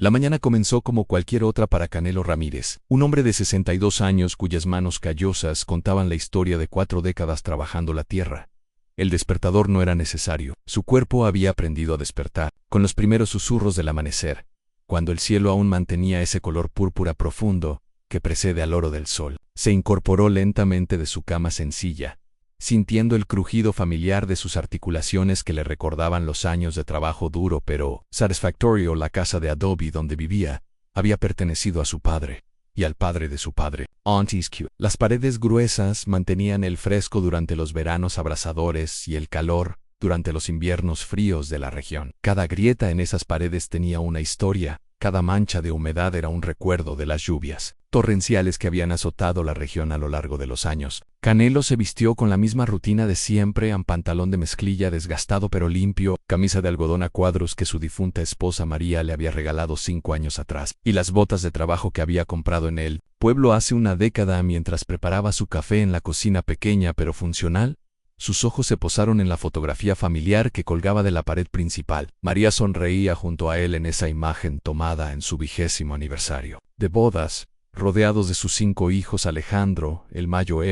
La mañana comenzó como cualquier otra para Canelo Ramírez, un hombre de 62 años cuyas manos callosas contaban la historia de 4 décadas trabajando la tierra. El despertador no era necesario, su cuerpo había aprendido a despertar, con los primeros susurros del amanecer, cuando el cielo aún mantenía ese color púrpura profundo que precede al oro del sol. Se incorporó lentamente de su cama sencilla, sintiendo el crujido familiar de sus articulaciones que le recordaban los años de trabajo duro pero satisfactorio. La casa de adobe donde vivía había pertenecido a su padre, y al padre de su padre, Auntie's Q. Las paredes gruesas mantenían el fresco durante los veranos abrasadores y el calor durante los inviernos fríos de la región. Cada grieta en esas paredes tenía una historia, cada mancha de humedad era un recuerdo de las lluvias torrenciales que habían azotado la región a lo largo de los años. Canelo se vistió con la misma rutina de siempre, un pantalón de mezclilla desgastado pero limpio, camisa de algodón a cuadros que su difunta esposa María le había regalado 5 años atrás, y las botas de trabajo que había comprado en el pueblo hace una década mientras preparaba su café en la cocina pequeña pero funcional. Sus ojos se posaron en la fotografía familiar que colgaba de la pared principal. María sonreía junto a él en esa imagen tomada en su 20º aniversario de bodas, rodeados de sus 5 hijos. Alejandro, el mayor,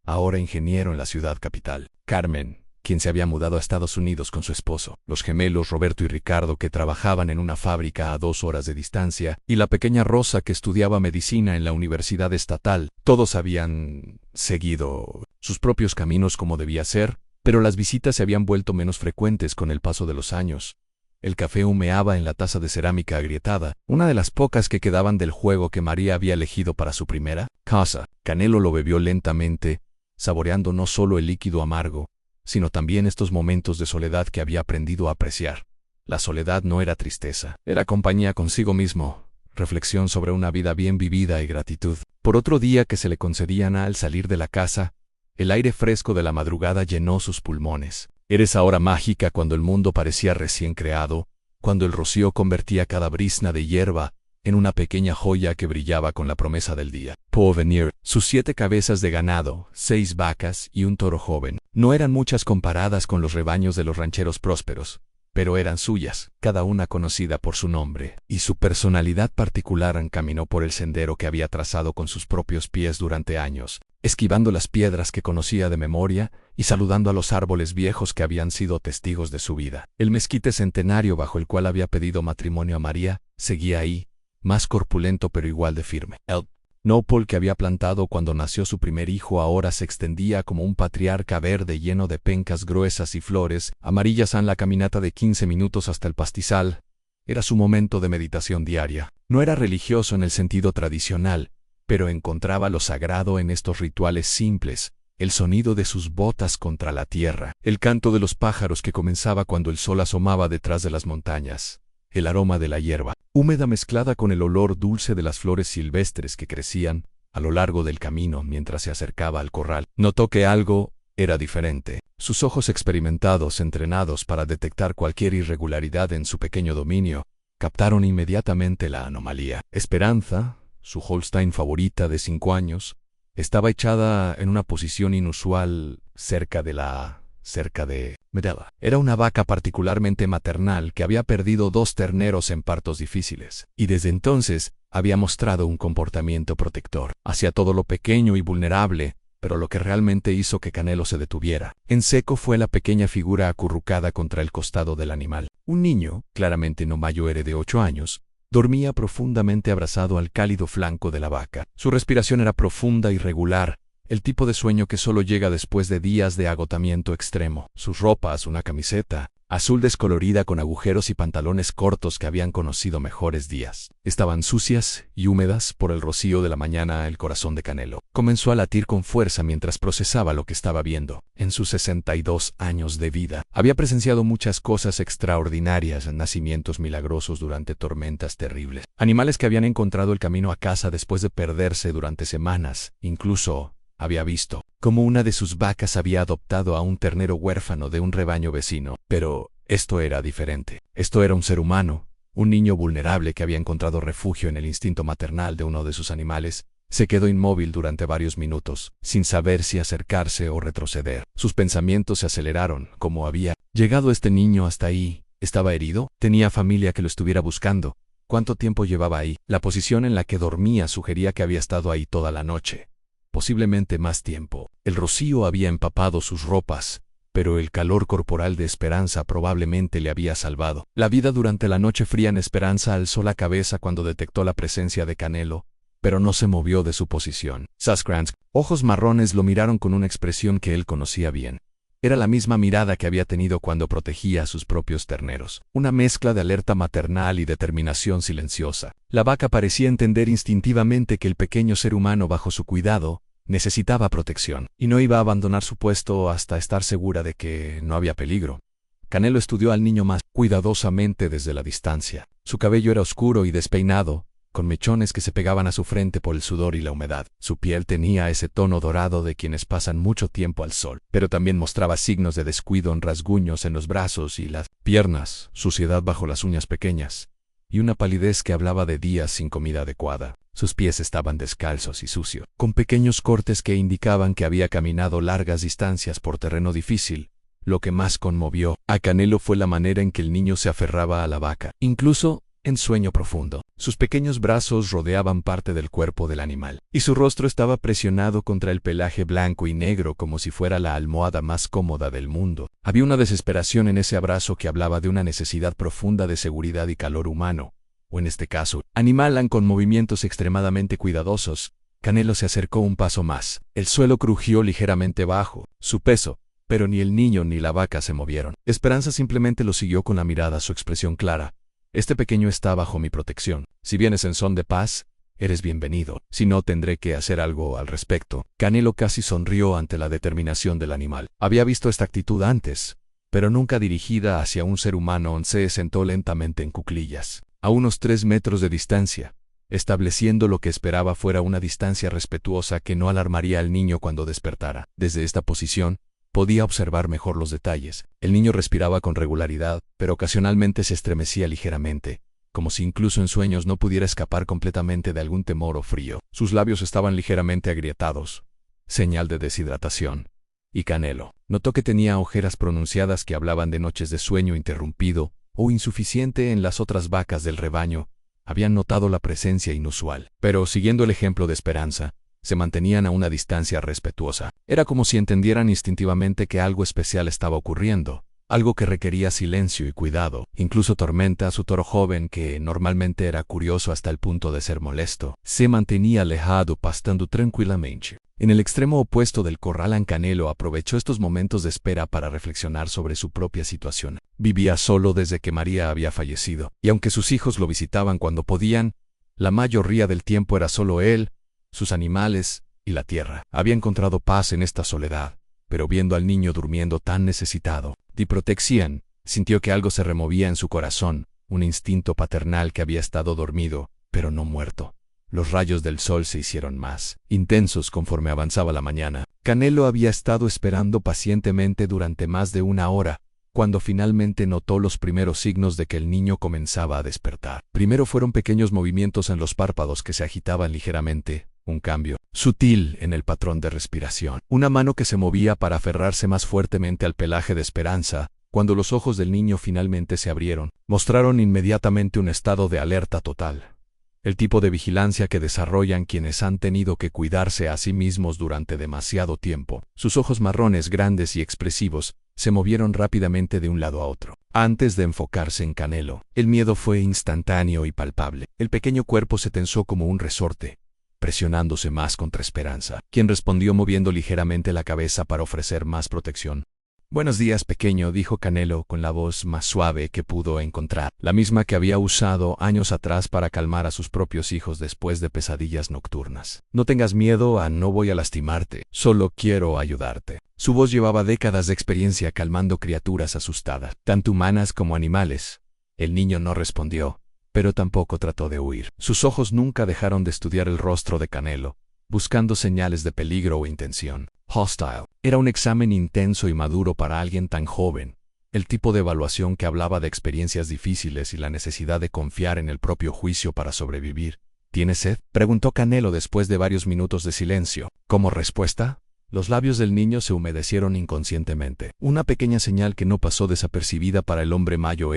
ahora ingeniero en la ciudad capital. Carmen, quien se había mudado a Estados Unidos con su esposo. Los gemelos Roberto y Ricardo, que trabajaban en una fábrica a 2 horas de distancia. Y la pequeña Rosa, que estudiaba medicina en la Universidad Estatal. Todos habían seguido sus propios caminos como debía ser, pero las visitas se habían vuelto menos frecuentes con el paso de los años. El café humeaba en la taza de cerámica agrietada, una de las pocas que quedaban del juego que María había elegido para su primera casa. Canelo lo bebió lentamente, saboreando no solo el líquido amargo, sino también estos momentos de soledad que había aprendido a apreciar. La soledad no era tristeza, era compañía consigo mismo, reflexión sobre una vida bien vivida y gratitud por otro día que se le concedían al salir de la casa. El aire fresco de la madrugada llenó sus pulmones. Era esa hora mágica cuando el mundo parecía recién creado, cuando el rocío convertía cada brizna de hierba en una pequeña joya que brillaba con la promesa del día por venir. Sus 7 cabezas de ganado, 6 vacas y un toro joven, no eran muchas comparadas con los rebaños de los rancheros prósperos, pero eran suyas, cada una conocida por su nombre y su personalidad particular. Caminó por el sendero que había trazado con sus propios pies durante años, esquivando las piedras que conocía de memoria y saludando a los árboles viejos que habían sido testigos de su vida. El mezquite centenario bajo el cual había pedido matrimonio a María seguía ahí, más corpulento pero igual de firme. El nopal que había plantado cuando nació su primer hijo ahora se extendía como un patriarca verde lleno de pencas gruesas y flores amarillas. En la caminata de 15 minutos hasta el pastizal era su momento de meditación diaria. No era religioso en el sentido tradicional, pero encontraba lo sagrado en estos rituales simples: el sonido de sus botas contra la tierra, el canto de los pájaros que comenzaba cuando el sol asomaba detrás de las montañas, el aroma de la hierba húmeda mezclada con el olor dulce de las flores silvestres que crecían a lo largo del camino mientras se acercaba al corral. Notó que algo era diferente. Sus ojos experimentados, entrenados para detectar cualquier irregularidad en su pequeño dominio, captaron inmediatamente la anomalía. Esperanza, su Holstein favorita de 5 años, estaba echada en una posición inusual cerca de Medela. Era una vaca particularmente maternal que había perdido 2 terneros en partos difíciles, y desde entonces había mostrado un comportamiento protector hacia todo lo pequeño y vulnerable. Pero lo que realmente hizo que Canelo se detuviera en seco fue la pequeña figura acurrucada contra el costado del animal. Un niño, claramente no mayor de 8 años, dormía profundamente abrazado al cálido flanco de la vaca. Su respiración era profunda y regular, el tipo de sueño que solo llega después de días de agotamiento extremo. Sus ropas, una camiseta azul descolorida con agujeros y pantalones cortos que habían conocido mejores días, estaban sucias y húmedas por el rocío de la mañana. El corazón de Canelo comenzó a latir con fuerza mientras procesaba lo que estaba viendo. En sus 62 años de vida, había presenciado muchas cosas extraordinarias: nacimientos milagrosos durante tormentas terribles, animales que habían encontrado el camino a casa después de perderse durante semanas. Incluso había visto cómo una de sus vacas había adoptado a un ternero huérfano de un rebaño vecino. Pero esto era diferente. Esto era un ser humano, un niño vulnerable que había encontrado refugio en el instinto maternal de uno de sus animales. Se quedó inmóvil durante varios minutos, sin saber si acercarse o retroceder. Sus pensamientos se aceleraron. ¿Cómo había llegado este niño hasta ahí? ¿Estaba herido? ¿Tenía familia que lo estuviera buscando? ¿Cuánto tiempo llevaba ahí? La posición en la que dormía sugería que había estado ahí toda la noche. Posiblemente más tiempo. El rocío había empapado sus ropas, pero el calor corporal de Esperanza probablemente le había salvado la vida durante la noche fría. En Esperanza alzó la cabeza cuando detectó la presencia de Canelo, pero no se movió de su posición. Sus ojos marrones lo miraron con una expresión que él conocía bien. Era la misma mirada que había tenido cuando protegía a sus propios terneros. Una mezcla de alerta maternal y determinación silenciosa. La vaca parecía entender instintivamente que el pequeño ser humano bajo su cuidado necesitaba protección, y no iba a abandonar su puesto hasta estar segura de que no había peligro. Canelo estudió al niño más cuidadosamente desde la distancia. Su cabello era oscuro y despeinado, con mechones que se pegaban a su frente por el sudor y la humedad. Su piel tenía ese tono dorado de quienes pasan mucho tiempo al sol, pero también mostraba signos de descuido en rasguños en los brazos y las piernas, suciedad bajo las uñas pequeñas, y una palidez que hablaba de días sin comida adecuada. Sus pies estaban descalzos y sucios, con pequeños cortes que indicaban que había caminado largas distancias por terreno difícil. Lo que más conmovió a Canelo fue la manera en que el niño se aferraba a la vaca, incluso en sueño profundo. Sus pequeños brazos rodeaban parte del cuerpo del animal, y su rostro estaba presionado contra el pelaje blanco y negro como si fuera la almohada más cómoda del mundo. Había una desesperación en ese abrazo que hablaba de una necesidad profunda de seguridad y calor humano, o en este caso, animal. Con movimientos extremadamente cuidadosos, Canelo se acercó un paso más. El suelo crujió ligeramente bajo su peso, pero ni el niño ni la vaca se movieron. Esperanza simplemente lo siguió con la mirada, su expresión clara. Este pequeño está bajo mi protección. Si vienes en son de paz, eres bienvenido. Si no, tendré que hacer algo al respecto. Canelo casi sonrió ante la determinación del animal. Había visto esta actitud antes, pero nunca dirigida hacia un ser humano. Se sentó lentamente en cuclillas, a unos 3 metros de distancia, estableciendo lo que esperaba fuera una distancia respetuosa que no alarmaría al niño cuando despertara. Desde esta posición, podía observar mejor los detalles. El niño respiraba con regularidad, pero ocasionalmente se estremecía ligeramente, como si incluso en sueños no pudiera escapar completamente de algún temor o frío. Sus labios estaban ligeramente agrietados, señal de deshidratación. Y Canelo notó que tenía ojeras pronunciadas que hablaban de noches de sueño interrumpido o insuficiente. En las otras vacas del rebaño habían notado la presencia inusual, pero siguiendo el ejemplo de Esperanza, se mantenían a una distancia respetuosa. Era como si entendieran instintivamente que algo especial estaba ocurriendo, algo que requería silencio y cuidado. Incluso Tormenta, su toro joven, que normalmente era curioso hasta el punto de ser molesto, se mantenía alejado, pastando tranquilamente. En el extremo opuesto del corral, Canelo aprovechó estos momentos de espera para reflexionar sobre su propia situación. Vivía solo desde que María había fallecido, y aunque sus hijos lo visitaban cuando podían, la mayoría del tiempo era solo él, sus animales y la tierra. Había encontrado paz en esta soledad, pero viendo al niño durmiendo tan necesitado de protección, sintió que algo se removía en su corazón, un instinto paternal que había estado dormido, pero no muerto. Los rayos del sol se hicieron más intensos conforme avanzaba la mañana. Canelo había estado esperando pacientemente durante más de 1 hora, cuando finalmente notó los primeros signos de que el niño comenzaba a despertar. Primero fueron pequeños movimientos en los párpados que se agitaban ligeramente, un cambio sutil en el patrón de respiración, una mano que se movía para aferrarse más fuertemente al pelaje de Esperanza. Cuando los ojos del niño finalmente se abrieron, mostraron inmediatamente un estado de alerta total. El tipo de vigilancia que desarrollan quienes han tenido que cuidarse a sí mismos durante demasiado tiempo. Sus ojos marrones grandes y expresivos se movieron rápidamente de un lado a otro, antes de enfocarse en Canelo. El miedo fue instantáneo y palpable. El pequeño cuerpo se tensó como un resorte, presionándose más contra Esperanza, quien respondió moviendo ligeramente la cabeza para ofrecer más protección. «Buenos días, pequeño», dijo Canelo con la voz más suave que pudo encontrar, la misma que había usado años atrás para calmar a sus propios hijos después de pesadillas nocturnas. «No tengas miedo, no voy a lastimarte, solo quiero ayudarte». Su voz llevaba décadas de experiencia calmando criaturas asustadas, tanto humanas como animales. El niño no respondió, pero tampoco trató de huir. Sus ojos nunca dejaron de estudiar el rostro de Canelo, buscando señales de peligro o intención. Hostile. Era un examen intenso y maduro para alguien tan joven, el tipo de evaluación que hablaba de experiencias difíciles y la necesidad de confiar en el propio juicio para sobrevivir. ¿Tienes sed?, preguntó Canelo después de varios minutos de silencio. Como respuesta, los labios del niño se humedecieron inconscientemente, una pequeña señal que no pasó desapercibida para el hombre mayo.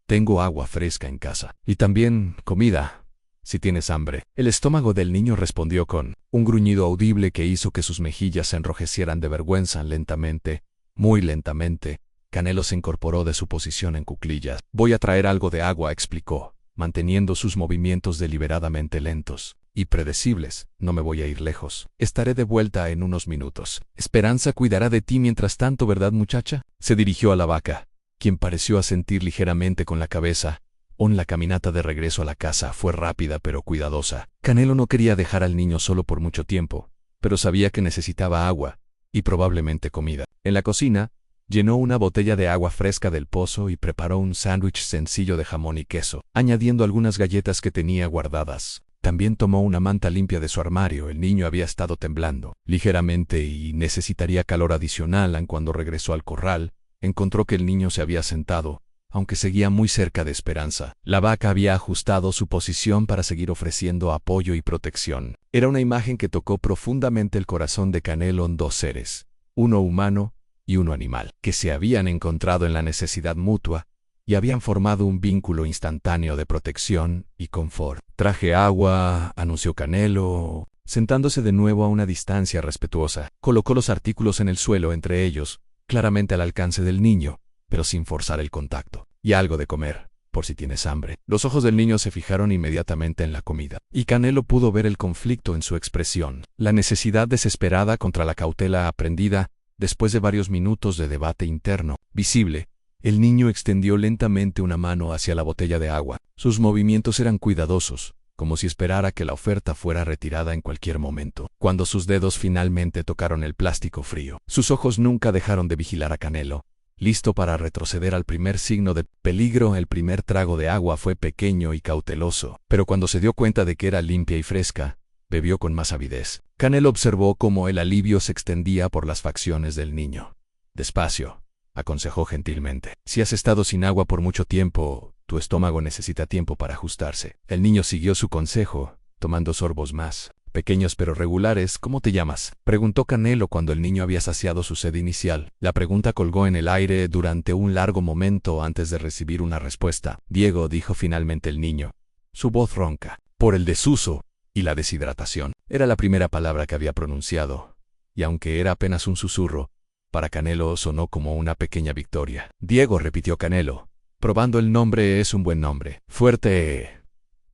Tengo agua fresca en casa. Y también comida, si tienes hambre. El estómago del niño respondió con un gruñido audible que hizo que sus mejillas se enrojecieran de vergüenza. Lentamente, muy lentamente, Canelo se incorporó de su posición en cuclillas. Voy a traer algo de agua, explicó, manteniendo sus movimientos deliberadamente lentos y predecibles. No me voy a ir lejos. Estaré de vuelta en unos minutos. Esperanza cuidará de ti mientras tanto, ¿verdad, muchacha? Se dirigió a la vaca, quien pareció asentir ligeramente con la cabeza. La caminata de regreso a la casa fue rápida pero cuidadosa. Canelo no quería dejar al niño solo por mucho tiempo, pero sabía que necesitaba agua y probablemente comida. En la cocina, llenó una botella de agua fresca del pozo y preparó un sándwich sencillo de jamón y queso, añadiendo algunas galletas que tenía guardadas. También tomó una manta limpia de su armario. El niño había estado temblando ligeramente y necesitaría calor adicional. Cuando regresó al corral, encontró que el niño se había sentado, aunque seguía muy cerca de Esperanza. La vaca había ajustado su posición para seguir ofreciendo apoyo y protección. Era una imagen que tocó profundamente el corazón de Canelo. Dos seres, uno humano y uno animal, que se habían encontrado en la necesidad mutua y habían formado un vínculo instantáneo de protección y confort. Traje agua, anunció Canelo, sentándose de nuevo a una distancia respetuosa. Colocó los artículos en el suelo entre ellos, claramente al alcance del niño, pero sin forzar el contacto. Y algo de comer, por si tienes hambre. Los ojos del niño se fijaron inmediatamente en la comida, y Canelo pudo ver el conflicto en su expresión, la necesidad desesperada contra la cautela aprendida. Después de varios minutos de debate interno, visible, el niño extendió lentamente una mano hacia la botella de agua. Sus movimientos eran cuidadosos, como si esperara que la oferta fuera retirada en cualquier momento. Cuando sus dedos finalmente tocaron el plástico frío, sus ojos nunca dejaron de vigilar a Canelo, listo para retroceder al primer signo de peligro. El primer trago de agua fue pequeño y cauteloso, pero cuando se dio cuenta de que era limpia y fresca, bebió con más avidez. Canelo observó cómo el alivio se extendía por las facciones del niño. Despacio, aconsejó gentilmente. Si has estado sin agua por mucho tiempo, tu estómago necesita tiempo para ajustarse. El niño siguió su consejo, tomando sorbos más pequeños pero regulares. ¿Cómo te llamas?, preguntó Canelo cuando el niño había saciado su sed inicial. La pregunta colgó en el aire durante un largo momento antes de recibir una respuesta. Diego, dijo finalmente el niño, su voz ronca, por el desuso y la deshidratación. Era la primera palabra que había pronunciado, y aunque era apenas un susurro, para Canelo sonó como una pequeña victoria. Diego, repitió Canelo, probando el nombre. Es un buen nombre. Fuerte.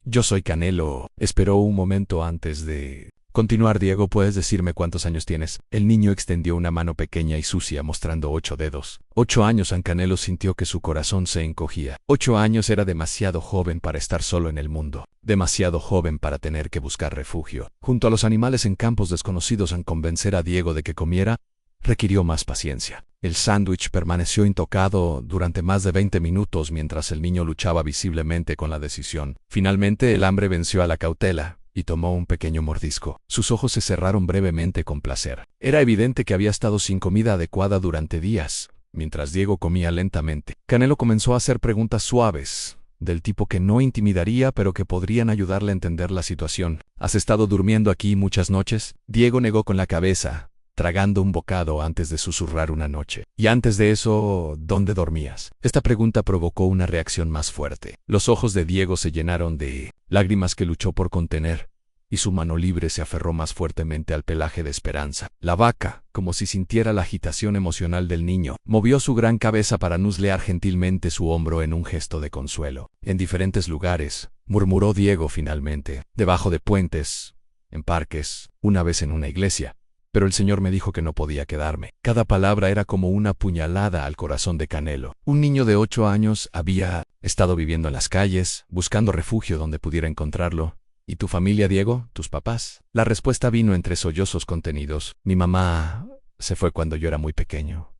Yo soy Canelo. Esperó un momento antes de continuar. Diego, ¿puedes decirme cuántos años tienes? El niño extendió una mano pequeña y sucia mostrando 8 dedos. 8 años. Canelo sintió que su corazón se encogía. 8 años era demasiado joven para estar solo en el mundo. Demasiado joven para tener que buscar refugio junto a los animales en campos desconocidos. Convencer a Diego de que comiera requirió más paciencia. El sándwich permaneció intocado durante más de 20 minutos mientras el niño luchaba visiblemente con la decisión. Finalmente el hambre venció a la cautela y tomó un pequeño mordisco. Sus ojos se cerraron brevemente con placer. Era evidente que había estado sin comida adecuada durante días. Mientras Diego comía lentamente, Canelo comenzó a hacer preguntas suaves, del tipo que no intimidaría pero que podrían ayudarle a entender la situación. ¿Has estado durmiendo aquí muchas noches? Diego negó con la cabeza, tragando un bocado antes de susurrar una noche. Y antes de eso, ¿dónde dormías? Esta pregunta provocó una reacción más fuerte. Los ojos de Diego se llenaron de lágrimas que luchó por contener, y su mano libre se aferró más fuertemente al pelaje de Esperanza. La vaca, como si sintiera la agitación emocional del niño, movió su gran cabeza para nuzlear gentilmente su hombro en un gesto de consuelo. En diferentes lugares, murmuró Diego finalmente, debajo de puentes, en parques, una vez en una iglesia. Pero el Señor me dijo que no podía quedarme. Cada palabra era como una puñalada al corazón de Canelo. Un niño de 8 años había estado viviendo en las calles, buscando refugio donde pudiera encontrarlo. ¿Y tu familia, Diego? ¿Tus papás? La respuesta vino entre sollozos contenidos. Mi mamá se fue cuando yo era muy pequeño.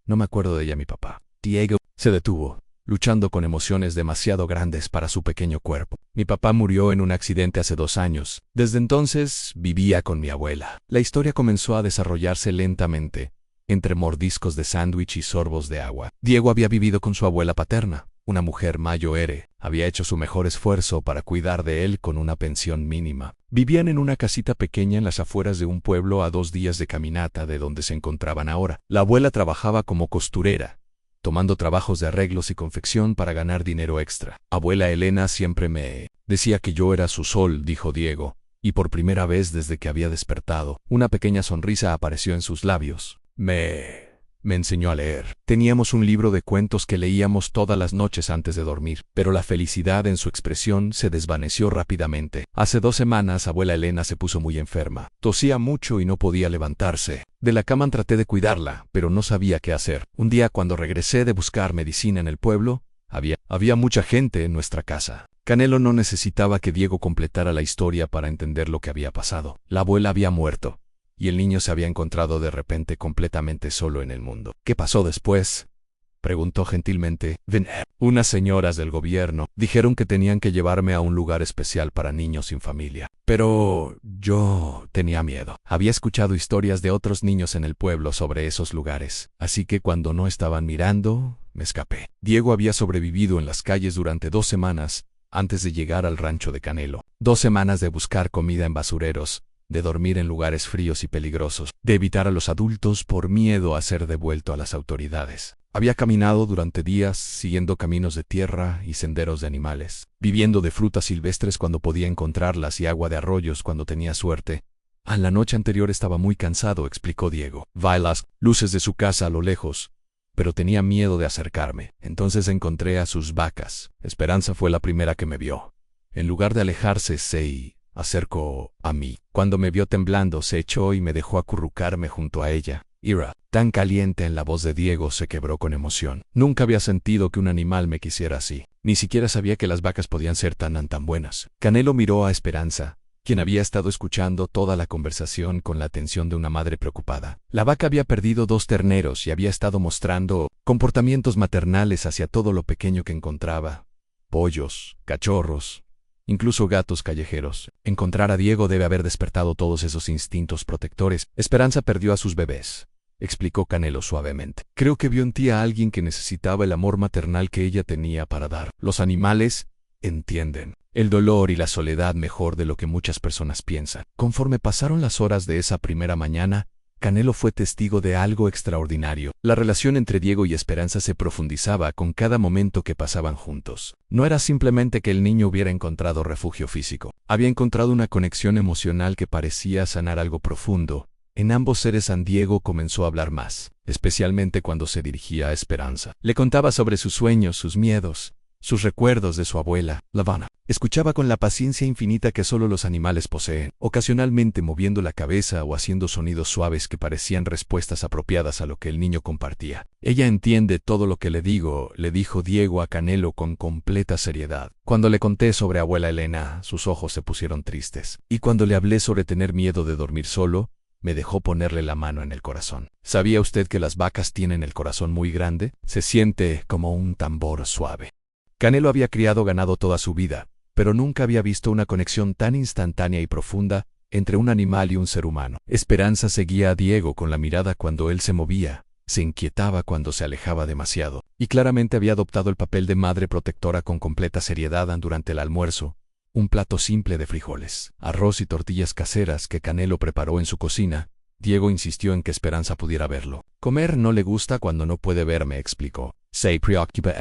No me acuerdo de ella. Mi papá. Diego se detuvo, luchando con emociones demasiado grandes para su pequeño cuerpo. Mi papá murió en un accidente hace 2 años. Desde entonces vivía con mi abuela. La historia comenzó a desarrollarse lentamente, entre mordiscos de sándwich y sorbos de agua. Diego había vivido con su abuela paterna, una mujer mayor. Había hecho su mejor esfuerzo para cuidar de él con una pensión mínima. Vivían en una casita pequeña en las afueras de un pueblo a 2 días de caminata de donde se encontraban ahora. La abuela trabajaba como costurera, tomando trabajos de arreglos y confección para ganar dinero extra. Abuela Elena siempre me decía que yo era su sol, dijo Diego, y por primera vez desde que había despertado, una pequeña sonrisa apareció en sus labios. Me enseñó a leer. Teníamos un libro de cuentos que leíamos todas las noches antes de dormir, pero la felicidad en su expresión se desvaneció rápidamente. Hace 2 semanas, abuela Elena se puso muy enferma. Tosía mucho y no podía levantarse. De la cama traté de cuidarla, pero no sabía qué hacer. Un día, cuando regresé de buscar medicina en el pueblo, había mucha gente en nuestra casa. Canelo no necesitaba que Diego completara la historia para entender lo que había pasado. La abuela había muerto, y el niño se había encontrado de repente completamente solo en el mundo. ¿Qué pasó después?, preguntó gentilmente. Unas señoras del gobierno dijeron que tenían que llevarme a un lugar especial para niños sin familia. Pero yo tenía miedo. Había escuchado historias de otros niños en el pueblo sobre esos lugares, así que cuando no estaban mirando, me escapé. Diego había sobrevivido en las calles durante 2 semanas antes de llegar al rancho de Canelo. 2 semanas de buscar comida en basureros, de dormir en lugares fríos y peligrosos, de evitar a los adultos por miedo a ser devuelto a las autoridades. Había caminado durante días siguiendo caminos de tierra y senderos de animales, viviendo de frutas silvestres cuando podía encontrarlas y agua de arroyos cuando tenía suerte. La noche anterior estaba muy cansado, explicó Diego. Vi las luces de su casa a lo lejos, pero tenía miedo de acercarme. Entonces encontré a sus vacas. Esperanza fue la primera que me vio. En lugar de alejarse, se acercó a mí. Cuando me vio temblando, se echó y me dejó acurrucarme junto a ella. Ira, tan caliente en la voz de Diego, se quebró con emoción. Nunca había sentido que un animal me quisiera así. Ni siquiera sabía que las vacas podían ser tan buenas. Canelo miró a Esperanza, quien había estado escuchando toda la conversación con la atención de una madre preocupada. La vaca había perdido 2 terneros y había estado mostrando comportamientos maternales hacia todo lo pequeño que encontraba: pollos, cachorros, incluso gatos callejeros. Encontrar a Diego debe haber despertado todos esos instintos protectores. Esperanza perdió a sus bebés, explicó Canelo suavemente. Creo que vio en ti a alguien que necesitaba el amor maternal que ella tenía para dar. Los animales entienden el dolor y la soledad mejor de lo que muchas personas piensan. Conforme pasaron las horas de esa primera mañana, Canelo fue testigo de algo extraordinario. La relación entre Diego y Esperanza se profundizaba con cada momento que pasaban juntos. No era simplemente que el niño hubiera encontrado refugio físico. Había encontrado una conexión emocional que parecía sanar algo profundo. En ambos seres San Diego comenzó a hablar más, especialmente cuando se dirigía a Esperanza. Le contaba sobre sus sueños, sus miedos, sus recuerdos de su abuela, Lavana. Escuchaba con la paciencia infinita que solo los animales poseen, ocasionalmente moviendo la cabeza o haciendo sonidos suaves que parecían respuestas apropiadas a lo que el niño compartía. Ella entiende todo lo que le digo, le dijo Diego a Canelo con completa seriedad. Cuando le conté sobre abuela Elena, sus ojos se pusieron tristes. Y cuando le hablé sobre tener miedo de dormir solo, me dejó ponerle la mano en el corazón. ¿Sabía usted que las vacas tienen el corazón muy grande? Se siente como un tambor suave. Canelo había criado ganado toda su vida, pero nunca había visto una conexión tan instantánea y profunda entre un animal y un ser humano. Esperanza seguía a Diego con la mirada cuando él se movía, se inquietaba cuando se alejaba demasiado, y claramente había adoptado el papel de madre protectora con completa seriedad durante el almuerzo. Un plato simple de frijoles, arroz y tortillas caseras que Canelo preparó en su cocina. Diego insistió en que Esperanza pudiera verlo. Comer no le gusta cuando no puede verme, explicó. Se preocupa.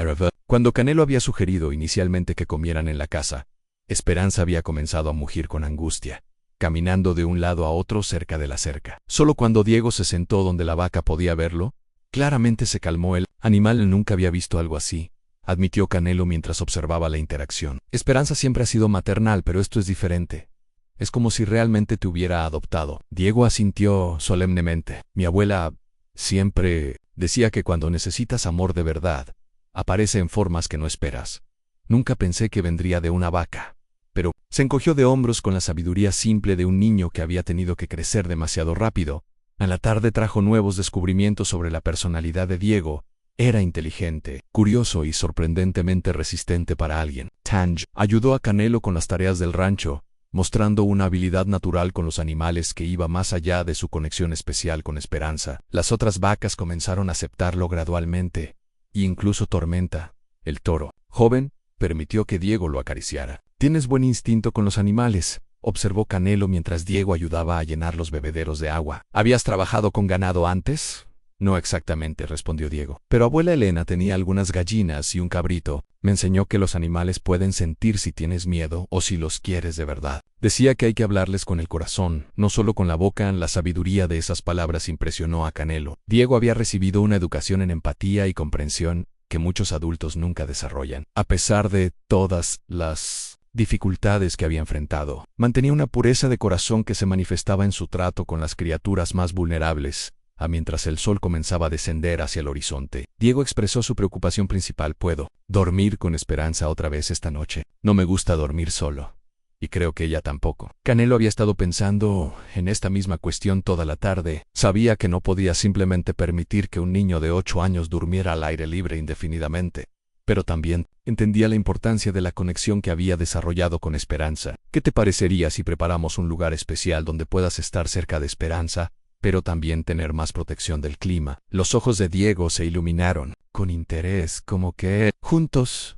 Cuando Canelo había sugerido inicialmente que comieran en la casa, Esperanza había comenzado a mugir con angustia, caminando de un lado a otro cerca de la cerca. Solo cuando Diego se sentó donde la vaca podía verlo, claramente se calmó. El animal nunca había visto algo así, admitió Canelo mientras observaba la interacción. Esperanza siempre ha sido maternal, pero esto es diferente. Es como si realmente te hubiera adoptado. Diego asintió solemnemente. Mi abuela siempre decía que cuando necesitas amor de verdad, aparece en formas que no esperas. Nunca pensé que vendría de una vaca. Pero se encogió de hombros con la sabiduría simple de un niño que había tenido que crecer demasiado rápido. A la tarde trajo nuevos descubrimientos sobre la personalidad de Diego. Era inteligente, curioso y sorprendentemente resistente para alguien. Tange ayudó a Canelo con las tareas del rancho, mostrando una habilidad natural con los animales que iba más allá de su conexión especial con Esperanza. Las otras vacas comenzaron a aceptarlo gradualmente, e incluso Tormenta, el toro joven, permitió que Diego lo acariciara. Tienes buen instinto con los animales, observó Canelo mientras Diego ayudaba a llenar los bebederos de agua. ¿Habías trabajado con ganado antes? No exactamente, respondió Diego. Pero abuela Elena tenía algunas gallinas y un cabrito. Me enseñó que los animales pueden sentir si tienes miedo o si los quieres de verdad. Decía que hay que hablarles con el corazón, no solo con la boca. La sabiduría de esas palabras impresionó a Canelo. Diego había recibido una educación en empatía y comprensión que muchos adultos nunca desarrollan. A pesar de todas las dificultades que había enfrentado, mantenía una pureza de corazón que se manifestaba en su trato con las criaturas más vulnerables. Mientras el sol comenzaba a descender hacia el horizonte, Diego expresó su preocupación principal. ¿Puedo dormir con Esperanza otra vez esta noche? No me gusta dormir solo. Y creo que ella tampoco. Canelo había estado pensando en esta misma cuestión toda la tarde. Sabía que no podía simplemente permitir que un niño de 8 años durmiera al aire libre indefinidamente. Pero también entendía la importancia de la conexión que había desarrollado con Esperanza. ¿Qué te parecería si preparamos un lugar especial donde puedas estar cerca de Esperanza, pero también tener más protección del clima? Los ojos de Diego se iluminaron con interés, como que juntos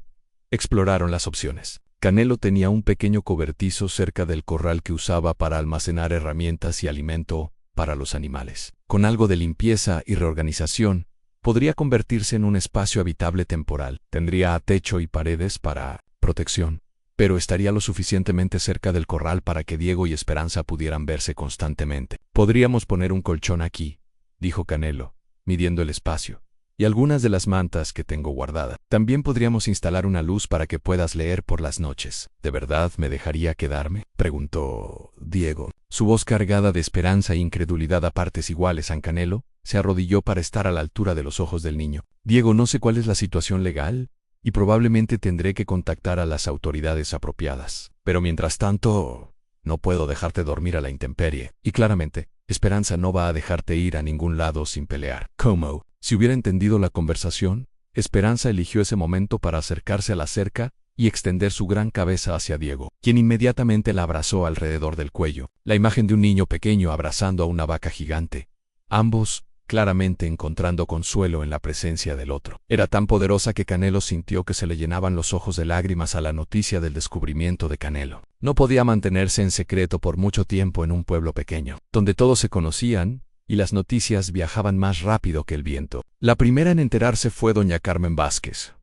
exploraron las opciones. Canelo tenía un pequeño cobertizo cerca del corral que usaba para almacenar herramientas y alimento para los animales. Con algo de limpieza y reorganización, podría convertirse en un espacio habitable temporal. Tendría techo y paredes para protección, pero estaría lo suficientemente cerca del corral para que Diego y Esperanza pudieran verse constantemente. Podríamos poner un colchón aquí, dijo Canelo, midiendo el espacio, y algunas de las mantas que tengo guardada. También podríamos instalar una luz para que puedas leer por las noches. ¿De verdad me dejaría quedarme?, preguntó Diego. Su voz cargada de esperanza e incredulidad a partes iguales. Canelo se arrodilló para estar a la altura de los ojos del niño. Diego, no sé cuál es la situación legal, y probablemente tendré que contactar a las autoridades apropiadas. Pero mientras tanto, no puedo dejarte dormir a la intemperie. Y claramente, Esperanza no va a dejarte ir a ningún lado sin pelear. ¿Cómo? Si hubiera entendido la conversación, Esperanza eligió ese momento para acercarse a la cerca y extender su gran cabeza hacia Diego, quien inmediatamente la abrazó alrededor del cuello. La imagen de un niño pequeño abrazando a una vaca gigante. Ambos claramente encontrando consuelo en la presencia del otro. Era tan poderosa que Canelo sintió que se le llenaban los ojos de lágrimas a la noticia del descubrimiento de Canelo. No podía mantenerse en secreto por mucho tiempo en un pueblo pequeño, donde todos se conocían y las noticias viajaban más rápido que el viento. La primera en enterarse fue doña Carmen Vázquez,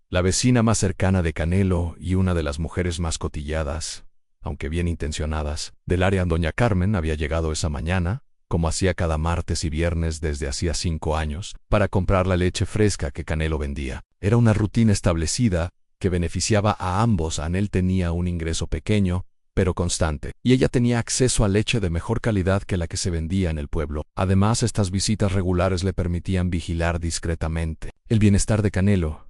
la vecina más cercana de Canelo y una de las mujeres más cotilladas, aunque bien intencionadas, del área. Doña Carmen había llegado esa mañana, como hacía cada martes y viernes desde hacía 5 años, para comprar la leche fresca que Canelo vendía. Era una rutina establecida que beneficiaba a ambos. Él tenía un ingreso pequeño, pero constante, y ella tenía acceso a leche de mejor calidad que la que se vendía en el pueblo. Además, estas visitas regulares le permitían vigilar discretamente el bienestar de Canelo,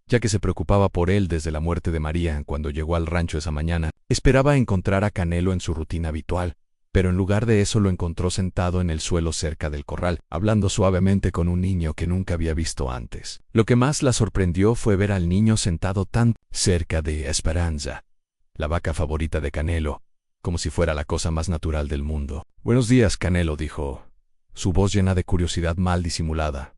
ya que se preocupaba por él desde la muerte de María. Cuando llegó al rancho esa mañana, esperaba encontrar a Canelo en su rutina habitual, pero en lugar de eso lo encontró sentado en el suelo cerca del corral, hablando suavemente con un niño que nunca había visto antes. Lo que más la sorprendió fue ver al niño sentado tan cerca de Esperanza, la vaca favorita de Canelo, como si fuera la cosa más natural del mundo. «Buenos días, Canelo», dijo, su voz llena de curiosidad mal disimulada.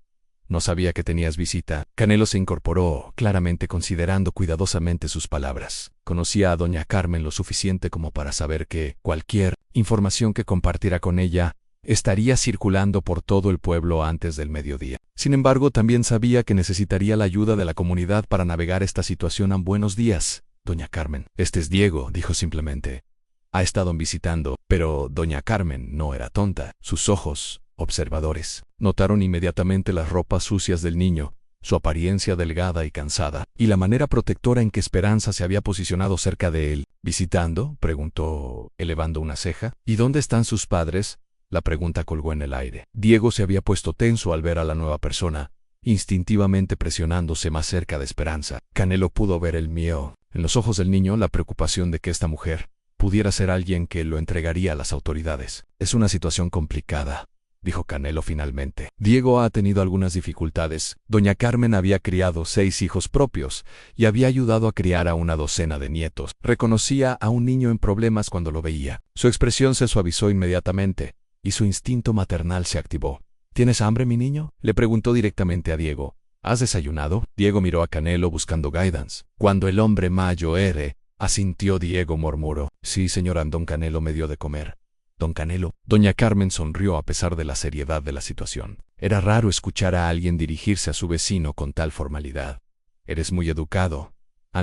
«No sabía que tenías visita». Canelo se incorporó, claramente considerando cuidadosamente sus palabras. Conocía a doña Carmen lo suficiente como para saber que cualquier información que compartiera con ella estaría circulando por todo el pueblo antes del mediodía. Sin embargo, también sabía que necesitaría la ayuda de la comunidad para navegar esta situación. «Buenos días, doña Carmen». «Este es Diego», dijo simplemente. «Ha estado visitando». Pero doña Carmen no era tonta. Sus ojos observadores notaron inmediatamente las ropas sucias del niño, su apariencia delgada y cansada, y la manera protectora en que Esperanza se había posicionado cerca de él. «¿Visitando?», preguntó, elevando una ceja. «¿Y dónde están sus padres?». La pregunta colgó en el aire. Diego se había puesto tenso al ver a la nueva persona, instintivamente presionándose más cerca de Esperanza. Canelo pudo ver el miedo en los ojos del niño, la preocupación de que esta mujer pudiera ser alguien que lo entregaría a las autoridades. «Es una situación complicada», dijo Canelo finalmente. «Diego ha tenido algunas dificultades. Doña Carmen había criado 6 hijos propios y había ayudado a criar a una docena de nietos. Reconocía a un niño en problemas cuando lo veía». Su expresión se suavizó inmediatamente y su instinto maternal se activó. «¿Tienes hambre, mi niño?», le preguntó directamente a Diego. «¿Has desayunado?». Diego miró a Canelo buscando guidance. «Cuando el hombre mayor asintió». Diego murmuró. «Sí, señora, don Canelo me dio de comer». «Don Canelo». Doña Carmen sonrió a pesar de la seriedad de la situación. Era raro escuchar a alguien dirigirse a su vecino con tal formalidad. Eres muy educado.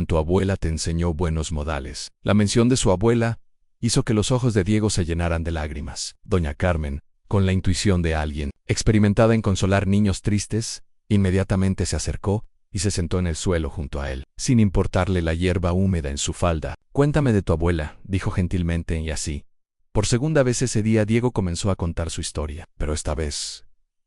Tu abuela te enseñó buenos modales. La mención de su abuela hizo que los ojos de Diego se llenaran de lágrimas. Doña Carmen, con la intuición de alguien experimentada en consolar niños tristes, inmediatamente se acercó y se sentó en el suelo junto a él, sin importarle la hierba húmeda en su falda. Cuéntame de tu abuela, dijo gentilmente y así. Por segunda vez ese día Diego comenzó a contar su historia, pero esta vez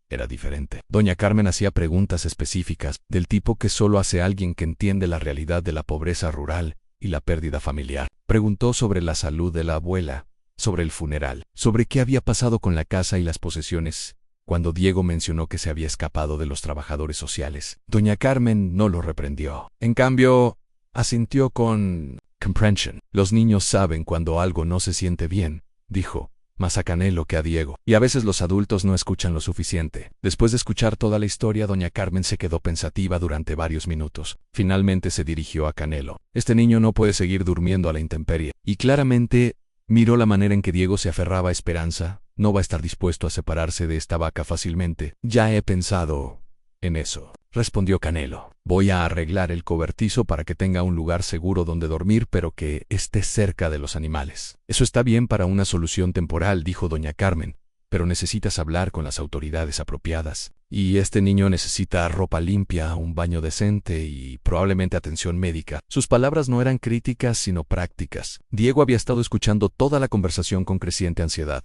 era diferente. Doña Carmen hacía preguntas específicas, del tipo que solo hace alguien que entiende la realidad de la pobreza rural y la pérdida familiar. Preguntó sobre la salud de la abuela, sobre el funeral, sobre qué había pasado con la casa y las posesiones. Cuando Diego mencionó que se había escapado de los trabajadores sociales, Doña Carmen no lo reprendió. En cambio, asintió con comprension. Los niños saben cuando algo no se siente bien, dijo, más a Canelo que a Diego. Y a veces los adultos no escuchan lo suficiente. Después de escuchar toda la historia, Doña Carmen se quedó pensativa durante varios minutos. Finalmente se dirigió a Canelo. Este niño no puede seguir durmiendo a la intemperie. Y claramente miró la manera en que Diego se aferraba a Esperanza. No va a estar dispuesto a separarse de esta vaca fácilmente. Ya he pensado en eso, respondió Canelo. Voy a arreglar el cobertizo para que tenga un lugar seguro donde dormir, pero que esté cerca de los animales. Eso está bien para una solución temporal, dijo Doña Carmen, pero necesitas hablar con las autoridades apropiadas. Y este niño necesita ropa limpia, un baño decente y probablemente atención médica. Sus palabras no eran críticas, sino prácticas. Diego había estado escuchando toda la conversación con creciente ansiedad.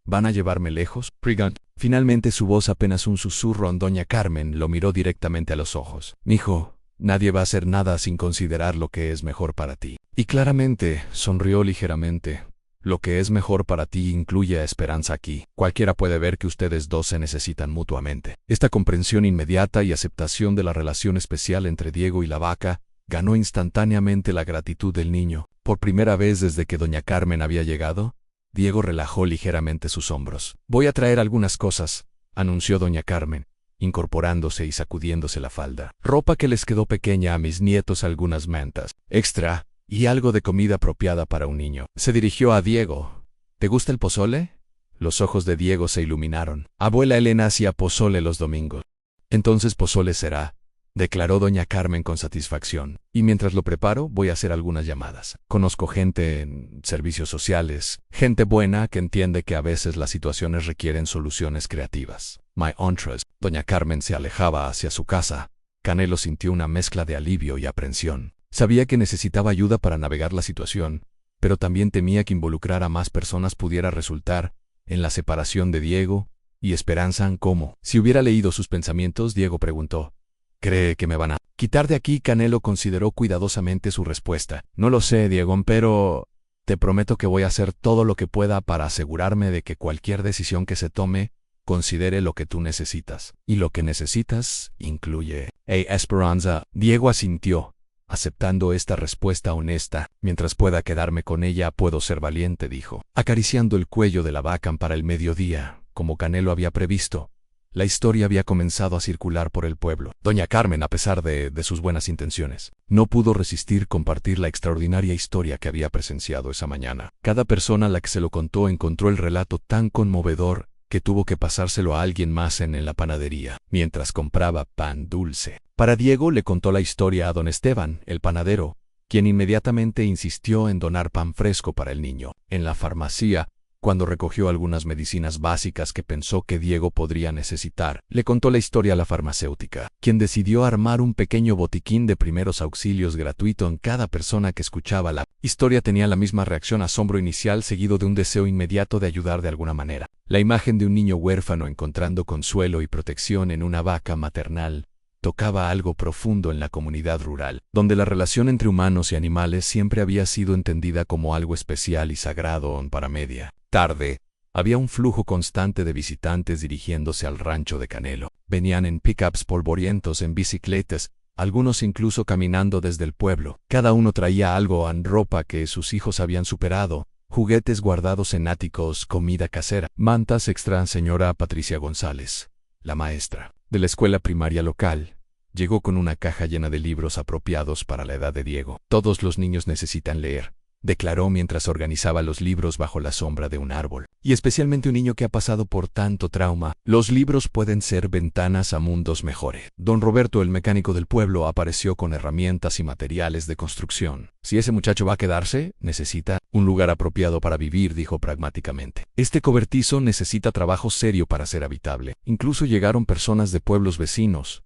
¿Van a llevarme lejos, Prigant? Finalmente su voz apenas un susurro a Doña Carmen lo miró directamente a los ojos. Mijo, nadie va a hacer nada sin considerar lo que es mejor para ti. Y claramente, sonrió ligeramente. Lo que es mejor para ti incluye a Esperanza aquí. Cualquiera puede ver que ustedes dos se necesitan mutuamente. Esta comprensión inmediata y aceptación de la relación especial entre Diego y la vaca ganó instantáneamente la gratitud del niño. Por primera vez desde que Doña Carmen había llegado, Diego relajó ligeramente sus hombros. Voy a traer algunas cosas, anunció Doña Carmen, incorporándose y sacudiéndose la falda. Ropa que les quedó pequeña a mis nietos, algunas mantas extra y algo de comida apropiada para un niño. Se dirigió a Diego. ¿Te gusta el pozole? Los ojos de Diego se iluminaron. Abuela Elena hacía pozole los domingos. Entonces pozole será, declaró Doña Carmen con satisfacción. Y mientras lo preparo, voy a hacer algunas llamadas. Conozco gente en servicios sociales, gente buena que entiende que a veces las situaciones requieren soluciones creativas. My interest. Doña Carmen se alejaba hacia su casa. Canelo sintió una mezcla de alivio y aprensión. Sabía que necesitaba ayuda para navegar la situación, pero también temía que involucrar a más personas pudiera resultar en la separación de Diego y Esperanza. ¿Cómo? Si hubiera leído sus pensamientos, Diego preguntó. ¿Cree que me van a quitar de aquí? Canelo consideró cuidadosamente su respuesta. No lo sé, Diego, pero te prometo que voy a hacer todo lo que pueda para asegurarme de que cualquier decisión que se tome considere lo que tú necesitas. Y lo que necesitas incluye Esperanza. Diego asintió, aceptando esta respuesta honesta. Mientras pueda quedarme con ella, puedo ser valiente, dijo, acariciando el cuello de la vaca para el mediodía, como Canelo había previsto. La historia había comenzado a circular por el pueblo. Doña Carmen, a pesar de sus buenas intenciones, no pudo resistir compartir la extraordinaria historia que había presenciado esa mañana. Cada persona a la que se lo contó encontró el relato tan conmovedor que tuvo que pasárselo a alguien más en la panadería, mientras compraba pan dulce. Para Diego le contó la historia a don Esteban, el panadero, quien inmediatamente insistió en donar pan fresco para el niño. En la farmacia, cuando recogió algunas medicinas básicas que pensó que Diego podría necesitar, le contó la historia a la farmacéutica, quien decidió armar un pequeño botiquín de primeros auxilios gratuito en cada persona que escuchaba la historia. Tenía la misma reacción: asombro inicial seguido de un deseo inmediato de ayudar de alguna manera. La imagen de un niño huérfano encontrando consuelo y protección en una vaca maternal tocaba algo profundo en la comunidad rural, donde la relación entre humanos y animales siempre había sido entendida como algo especial y sagrado. Para media tarde, había un flujo constante de visitantes dirigiéndose al rancho de Canelo. Venían en pickups polvorientos, en bicicletas, algunos incluso caminando desde el pueblo. Cada uno traía algo: en ropa que sus hijos habían superado, juguetes guardados en áticos, comida casera, mantas extra. Señora Patricia González, la maestra de la escuela primaria local, llegó con una caja llena de libros apropiados para la edad de Diego. Todos los niños necesitan leer, declaró mientras organizaba los libros bajo la sombra de un árbol. y especialmente un niño que ha pasado por tanto trauma. Los libros pueden ser ventanas a mundos mejores. Don Roberto, el mecánico del pueblo, apareció con herramientas y materiales de construcción. Si ese muchacho va a quedarse, necesita un lugar apropiado para vivir, dijo pragmáticamente. Este cobertizo necesita trabajo serio para ser habitable. Incluso llegaron personas de pueblos vecinos.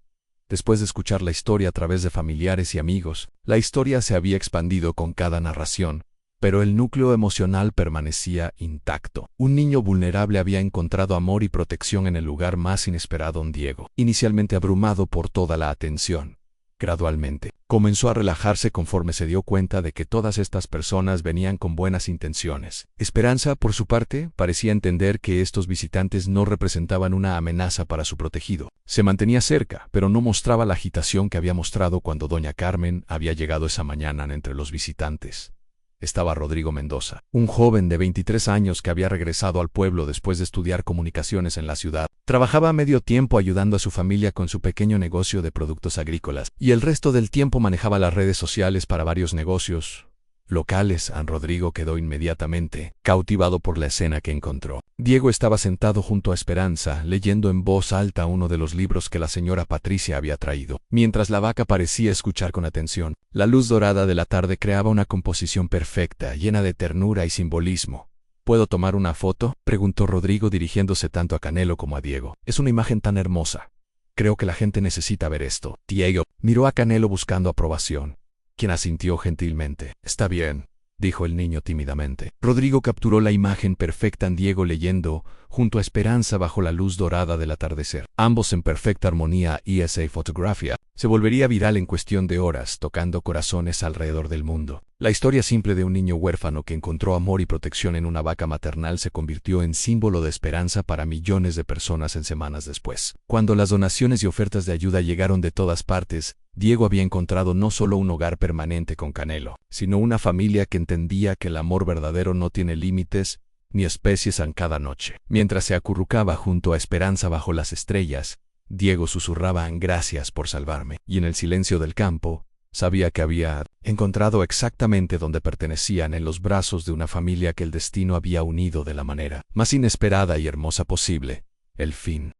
Después de escuchar la historia a través de familiares y amigos, la historia se había expandido con cada narración, pero el núcleo emocional permanecía intacto. Un niño vulnerable había encontrado amor y protección en el lugar más inesperado. Don Diego, inicialmente abrumado por toda la atención, gradualmente comenzó a relajarse conforme se dio cuenta de que todas estas personas venían con buenas intenciones. Esperanza, por su parte, parecía entender que estos visitantes no representaban una amenaza para su protegido. Se mantenía cerca, pero no mostraba la agitación que había mostrado cuando doña Carmen había llegado esa mañana. Entre los visitantes estaba Rodrigo Mendoza, un joven de 23 años que había regresado al pueblo después de estudiar comunicaciones en la ciudad. Trabajaba a medio tiempo ayudando a su familia con su pequeño negocio de productos agrícolas, y el resto del tiempo manejaba las redes sociales para varios negocios locales. Rodrigo quedó inmediatamente cautivado por la escena que encontró. Diego estaba sentado junto a Esperanza, leyendo en voz alta uno de los libros que la señora Patricia había traído, mientras la vaca parecía escuchar con atención. La luz dorada de la tarde creaba una composición perfecta, llena de ternura y simbolismo. ¿Puedo tomar una foto?, preguntó Rodrigo dirigiéndose tanto a Canelo como a Diego. Es una imagen tan hermosa. Creo que la gente necesita ver esto. Diego miró a Canelo buscando aprobación, quien asintió gentilmente. Está bien, dijo el niño tímidamente. Rodrigo capturó la imagen perfecta en Diego leyendo, junto a Esperanza bajo la luz dorada del atardecer. Ambos en perfecta armonía, y esa fotografía se volvería viral en cuestión de horas, tocando corazones alrededor del mundo. La historia simple de un niño huérfano que encontró amor y protección en una vaca maternal se convirtió en símbolo de esperanza para millones de personas en semanas después. Cuando las donaciones y ofertas de ayuda llegaron de todas partes, Diego había encontrado no solo un hogar permanente con Canelo, sino una familia que entendía que el amor verdadero no tiene límites ni especies. En cada noche, mientras se acurrucaba junto a Esperanza bajo las estrellas, Diego susurraba: gracias por salvarme. Y en el silencio del campo, sabía que había encontrado exactamente donde pertenecían, en los brazos de una familia que el destino había unido de la manera más inesperada y hermosa posible. El fin.